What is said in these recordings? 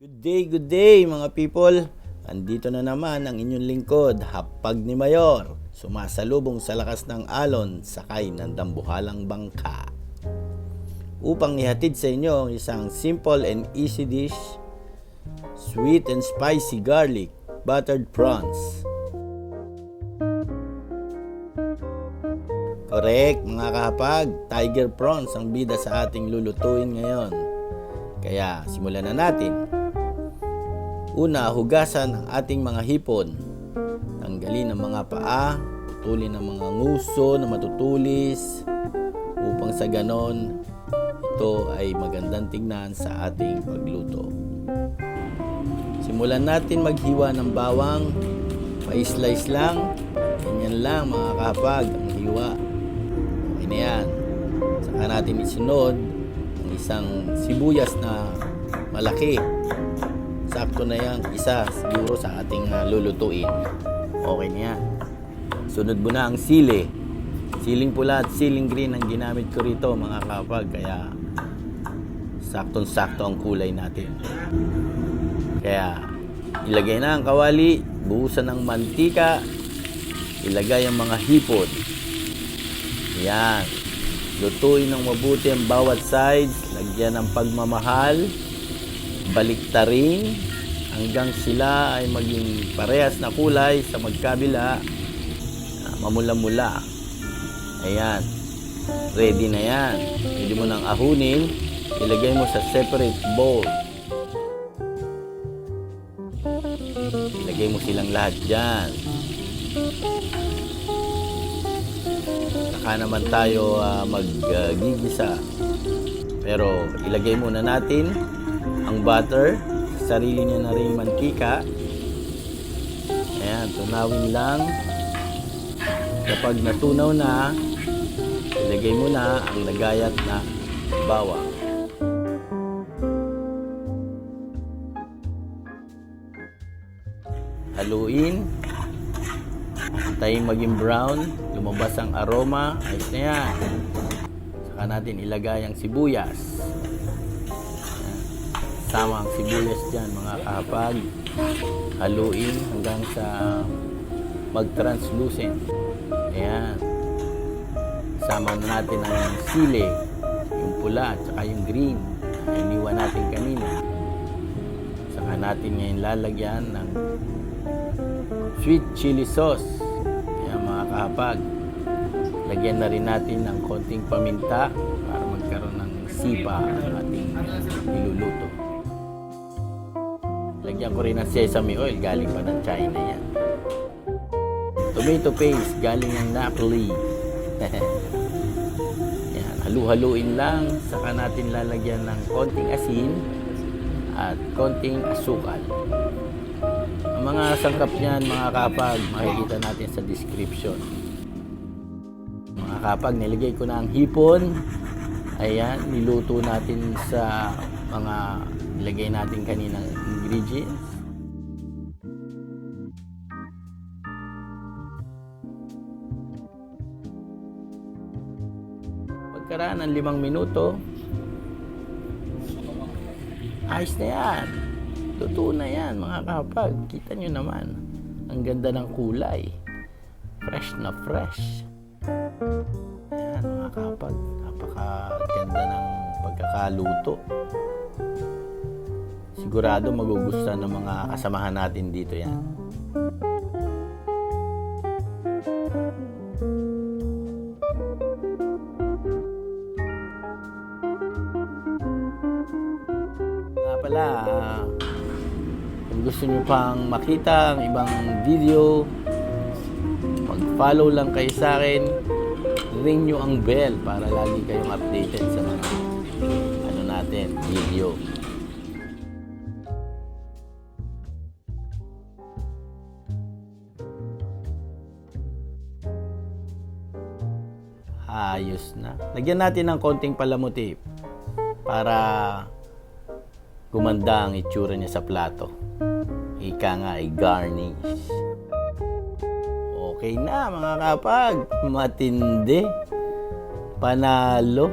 Good day mga people. Andito na naman ang inyong lingkod, Hapag ni Mayor. Sumasalubong sa lakas ng alon, sakay ng dambuhalang bangka. Upang ihatid sa inyo ang isang simple and easy dish, sweet and spicy garlic buttered prawns. Correct mga kahapag, tiger prawns ang bida sa ating lulutuin ngayon. Kaya simulan na natin. Una, hugasan ang ating mga hipon. Tanggalin ang mga paa, putulin ang mga nguso na matutulis upang sa ganon ito ay magandang tingnan sa ating pagluto. Simulan natin maghiwa ng bawang. Pa-slice lang. Ganyan lang mga kahapag ang hiwa. Okay na yan. Saka natin isunod ang isang sibuyas na malaki. Sakto na yan, isa siguro sa ating lulutuin. Okay na yan. Sunod mo na ang sili. Siling pula at siling green ang ginamit ko rito mga kapag. Kaya saktong-sakto ang kulay natin. Kaya ilagay na ang kawali, buhusan ng mantika, ilagay ang mga hipon. Yan. Lutuin ng mabuti ang bawat sides, lagyan ng pagmamahal, baliktarin hanggang sila ay maging parehas na kulay sa magkabila, mamula-mula. Ayan, ready na yan. Pwede mo nang ahunin, ilagay mo sa separate bowl. Ilagay mo silang lahat dyan. Saka naman tayo maggigisa. Pero ilagay muna natin ang butter, sarili niya na rin mantika. Ayan, tunawin lang. Kapag natunaw na, ilagay mo na ang nagayat na bawang. Haluin. Antayin maging brown, lumabas ang aroma. Ayos na yan. Saka natin ilagay ang sibuyas. Sama ang sibuyas dyan mga kahapag. Haluin hanggang sa mag-translucent. Ayan. Sama na natin ang sili, yung pula at saka yung green na iniwan natin kanina. Saka natin ngayon lalagyan ng sweet chili sauce. Ayan mga kahapag. Lagyan na rin natin ng konting paminta para magkaroon ng sipa ang ating niluluto. Lagyan ko rin ng sesame oil, galing pa ng China yan. Tomato paste, galing ng Napoli. Yan, halu-haluin lang, saka natin lalagyan ng konting asin at konting asukal. Ang mga sangkap niyan, mga kapag, makikita natin sa description. Mga kapag, nilagay ko na ang hipon. Ayan, niluto natin sa mga ilagay natin kaninang ingredients. Pagkaraan ng 5 minuto, ayos na yan. Luto na yan mga kapag. Kita nyo naman, ang ganda ng kulay. Fresh na fresh. Ayan mga kapag, napakaganda ng pagkakaluto. Sigurado magugustuhan ng mga kasamahan natin dito yan. Nga pala, kung gusto nyo pang makita ang ibang video, mag-follow lang kayo sa akin, ring nyo ang bell para lagi kayong updated sa mga video. Ayos na. Lagyan natin ng konting palamuti para gumanda ang itsura niya sa plato. Ika nga ay garnish. Okay na mga kapag. Matindi. Panalo.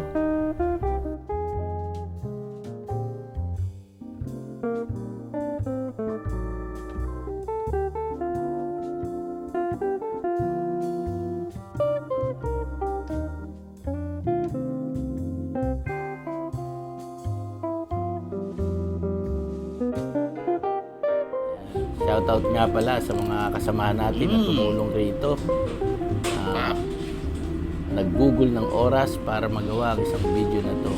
Shoutout nga pala sa mga kasamahan natin na tumulong rito. Nag-google ng oras para magawa ang isang video na to.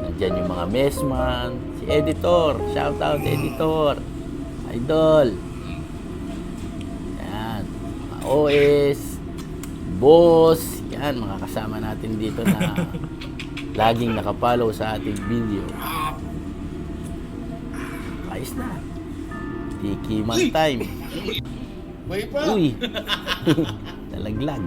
Nandyan yung mga messman, si editor, shoutout editor, idol. Yan, mga OS, boss, yan, mga kasama natin dito na laging nakapollow sa ating video. Ayos na. Tiki man time. Uy! Nalaglag.